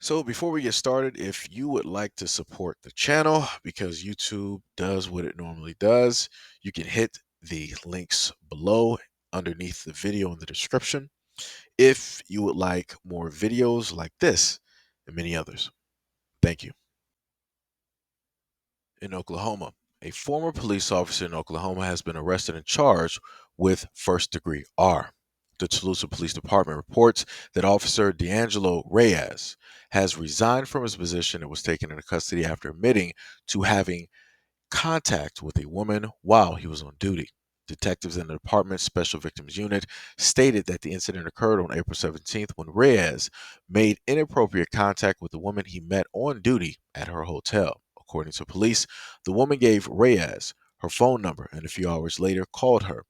So before we get started, if you would like to support the channel because YouTube does what it normally does, you can hit the links below underneath the video in the description if you would like more videos like this and many others. Thank you. In Oklahoma, a former police officer in Oklahoma has been arrested and charged with first-degree R. The Tulsa Police Department reports that Officer D'Angelo Reyes has resigned from his position and was taken into custody after admitting to having contact with a woman while he was on duty. Detectives in the department's Special Victims Unit stated that the incident occurred on April 17th when Reyes made inappropriate contact with the woman he met on duty at her hotel. According to police, the woman gave Reyes her phone number and a few hours later called her.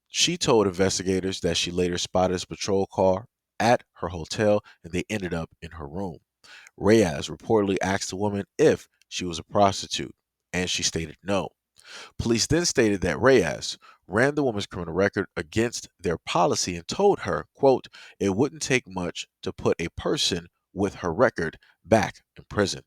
She told investigators that she later spotted a patrol car at her hotel and they ended up in her room. Reyes reportedly asked the woman if she was a prostitute, and she stated no. Police then stated that Reyes ran the woman's criminal record against their policy and told her, quote, it wouldn't take much to put a person with her record back in prison.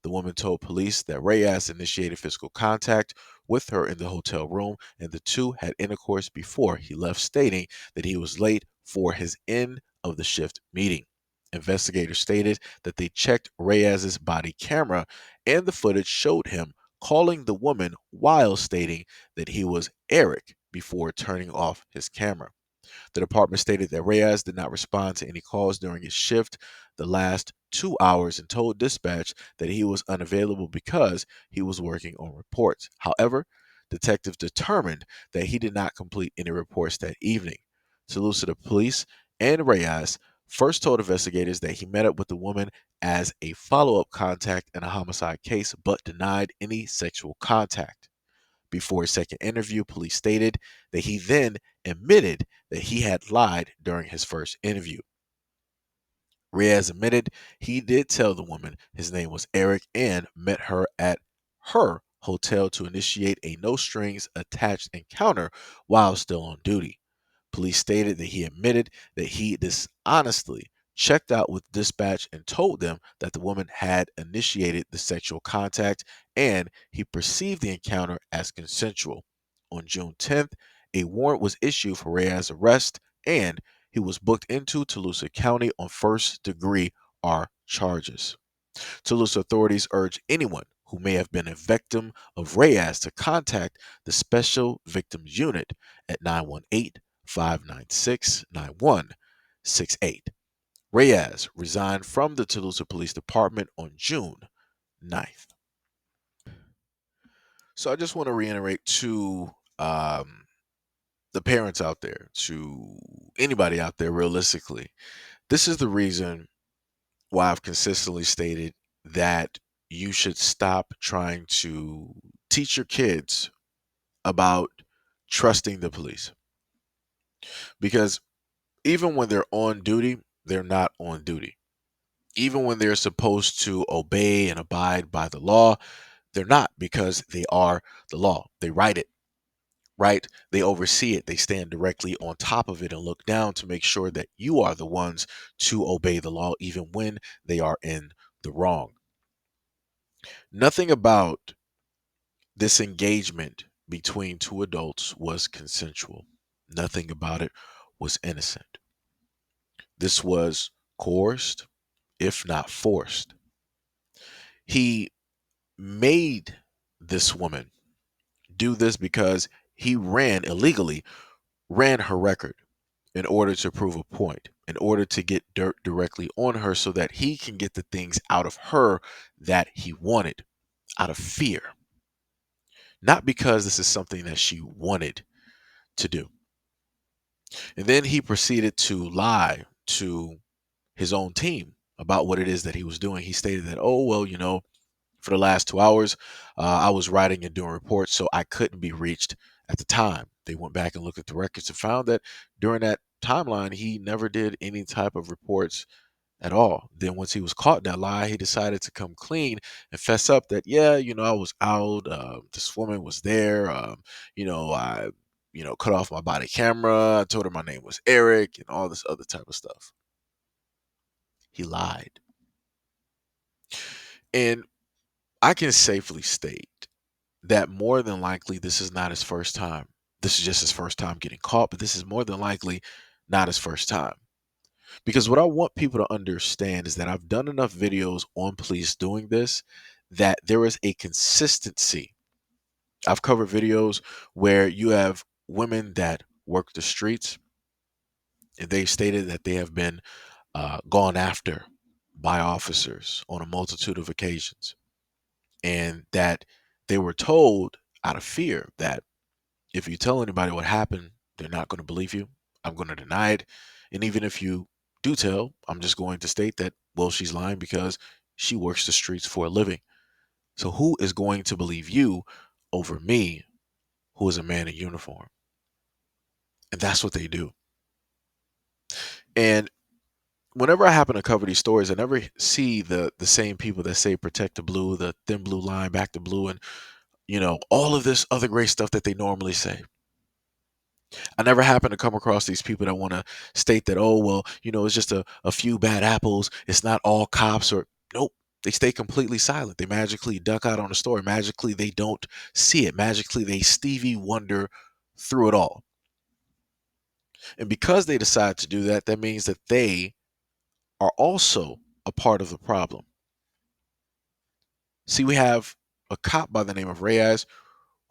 The woman told police that Reyes initiated physical contact with her in the hotel room and the two had intercourse before he left, stating that he was late for his end of the shift meeting. Investigators stated that they checked Reyes's body camera and the footage showed him calling the woman while stating that he was Eric before turning off his camera. The department stated that Reyes did not respond to any calls during his shift the last 2 hours and told dispatch that he was unavailable because he was working on reports. However, detectives determined that he did not complete any reports that evening. Tulsa the police and Reyes first told investigators that he met up with the woman as a follow-up contact in a homicide case but denied any sexual contact. Before his second interview, police stated that he then admitted that he had lied during his first interview. Reyes admitted he did tell the woman his name was Eric and met her at her hotel to initiate a no strings attached encounter while still on duty. Police stated that he admitted that he dishonestly checked out with dispatch and told them that the woman had initiated the sexual contact and he perceived the encounter as consensual. On June 10th, a warrant was issued for Reyes' arrest and he was booked into Tulsa County on first degree R charges. Tulsa authorities urge anyone who may have been a victim of Reyes to contact the Special Victims Unit at 918-596-9168. Reyes resigned from the Tulsa Police Department on June 9th. So I just want to reiterate to the parents out there, to anybody out there, realistically, this is the reason why I've consistently stated that you should stop trying to teach your kids about trusting the police. Because even when they're on duty, they're not on duty. Even when they're supposed to obey and abide by the law, they're not because they are the law. They write it, right? They oversee it. They stand directly on top of it and look down to make sure that you are the ones to obey the law, even when they are in the wrong. Nothing about this engagement between two adults was consensual. Nothing about it was innocent. This was coerced, if not forced. He made this woman do this because he ran illegally, ran her record in order to prove a point, in order to get dirt directly on her so that he can get the things out of her that he wanted out of fear. Not because this is something that she wanted to do. And then he proceeded to lie to his own team about what it is that he was doing. He stated that, oh, well, for the last 2 hours, I was writing and doing reports, so I couldn't be reached at the time. They went back and looked at the records and found that during that timeline, he never did any type of reports at all. Then once he was caught in that lie, he decided to come clean and fess up that, yeah, I was out. This woman was there. I, cut off my body camera. I told her my name was Eric and all this other type of stuff. He lied. And I can safely state that more than likely this is not his first time. This is just his first time getting caught, but this is more than likely not his first time. Because what I want people to understand is that I've done enough videos on police doing this that there is a consistency. I've covered videos where you have women that work the streets, and they stated that they have been gone after by officers on a multitude of occasions, and that they were told out of fear that if you tell anybody what happened, they're not going to believe you. I'm going to deny it. And even if you do tell, I'm just going to state that, well, she's lying because she works the streets for a living. So who is going to believe you over me, who is a man in uniform? And that's what they do. And whenever I happen to cover these stories, I never see the same people that say protect the blue, the thin blue line, back to blue, and all of this other great stuff that they normally say. I never happen to come across these people that want to state that, oh, well, it's just a few bad apples. It's not all cops, or nope. They stay completely silent. They magically duck out on the story. Magically, they don't see it. Magically, they Stevie Wonder through it all. And because they decide to do that, that means that they are also a part of the problem. See, we have a cop by the name of Reyes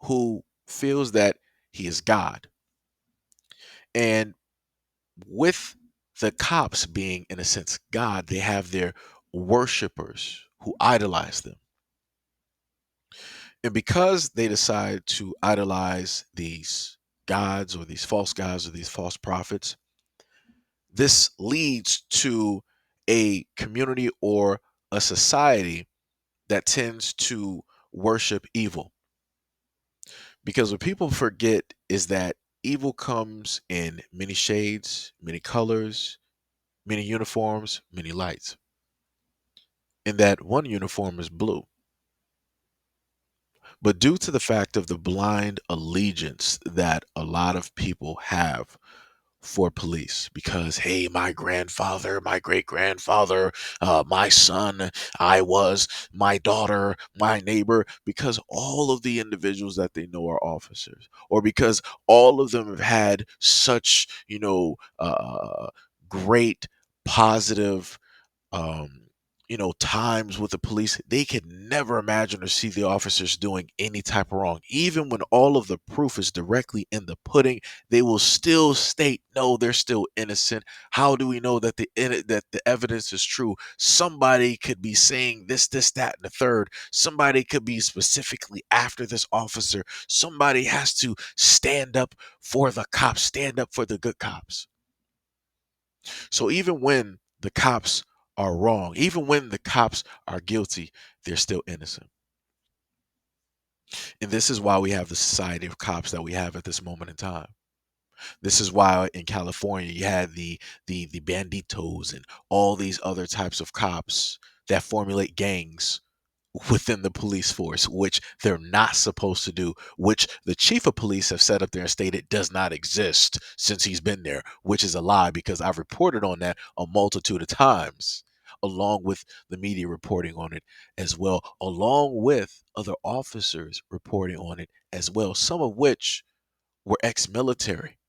who feels that he is God. And with the cops being, in a sense, God, they have their worshipers who idolize them. And because they decide to idolize these gods or these false gods or these false prophets, this leads to a community or a society that tends to worship evil. Because what people forget is that evil comes in many shades, many colors, many uniforms, many lights. And that one uniform is blue. But due to the fact of the blind allegiance that a lot of people have for police, because, hey, my grandfather, my great grandfather, my son, I was, my daughter, my neighbor, because all of the individuals that they know are officers, or because all of them have had such, great positive um, times with the police, they could never imagine or see the officers doing any type of wrong. Even when all of the proof is directly in the pudding, they will still state, no, they're still innocent. How do we know that the evidence is true? Somebody could be saying this, that, and the third. Somebody could be specifically after this officer. Somebody has to stand up for the cops, stand up for the good cops. So even when the cops are wrong, even when the cops are guilty, they're still innocent. And this is why we have the society of cops that we have at this moment in time. This is why in California you had the banditos and all these other types of cops that formulate gangs within the police force, which they're not supposed to do, which the chief of police have set up there and stated does not exist since he's been there, which is a lie because I've reported on that a multitude of times, along with the media reporting on it as well, along with other officers reporting on it as well, some of which were ex-military,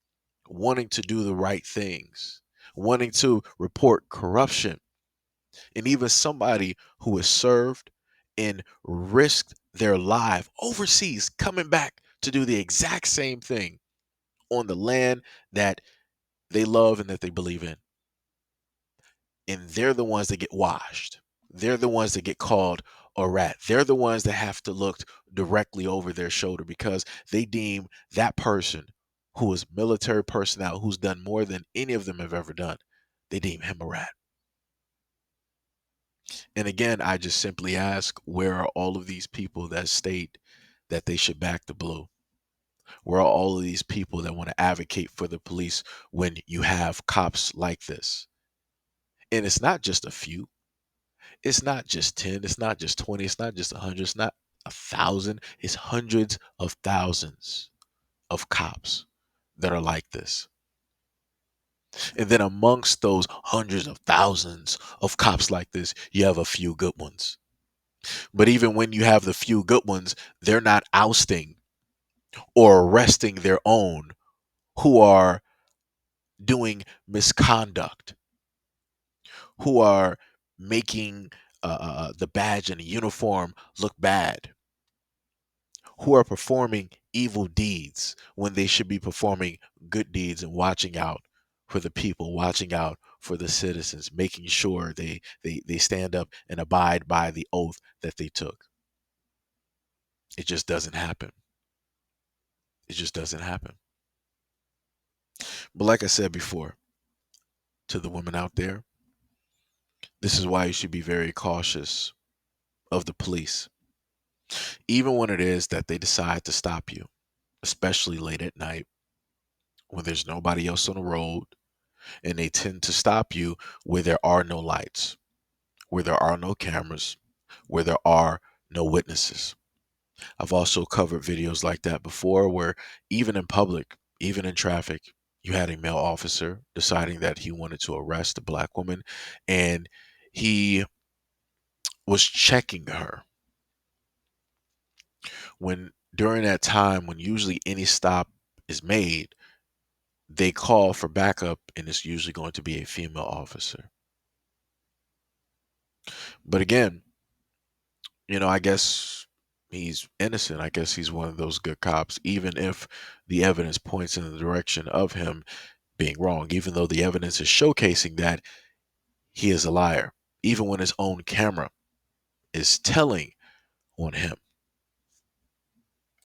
wanting to do the right things, wanting to report corruption, and even somebody who has served and risked their life overseas coming back to do the exact same thing on the land that they love and that they believe in. And they're the ones that get washed. They're the ones that get called a rat. They're the ones that have to look directly over their shoulder because they deem that person who is military personnel, who's done more than any of them have ever done, they deem him a rat. And again, I just simply ask, where are all of these people that state that they should back the blue? Where are all of these people that want to advocate for the police when you have cops like this? And it's not just a few. It's not just 10. It's not just 20. It's not just 100. It's not 1,000. It's hundreds of thousands of cops that are like this. And then amongst those hundreds of thousands of cops like this, you have a few good ones. But even when you have the few good ones, they're not ousting or arresting their own who are doing misconduct, who are making the badge and the uniform look bad, who are performing evil deeds when they should be performing good deeds and watching out for the people, watching out for the citizens, making sure they stand up and abide by the oath that they took. It just doesn't happen. It just doesn't happen. But like I said before, to the women out there, this is why you should be very cautious of the police, even when it is that they decide to stop you, especially late at night when there's nobody else on the road, and they tend to stop you where there are no lights, where there are no cameras, where there are no witnesses. I've also covered videos like that before where even in public, even in traffic, you had a male officer deciding that he wanted to arrest a black woman, and he was checking her when during that time when usually any stop is made, they call for backup and it's usually going to be a female officer. But again, I guess he's innocent. I guess he's one of those good cops, even if the evidence points in the direction of him being wrong, even though the evidence is showcasing that he is a liar, even when his own camera is telling on him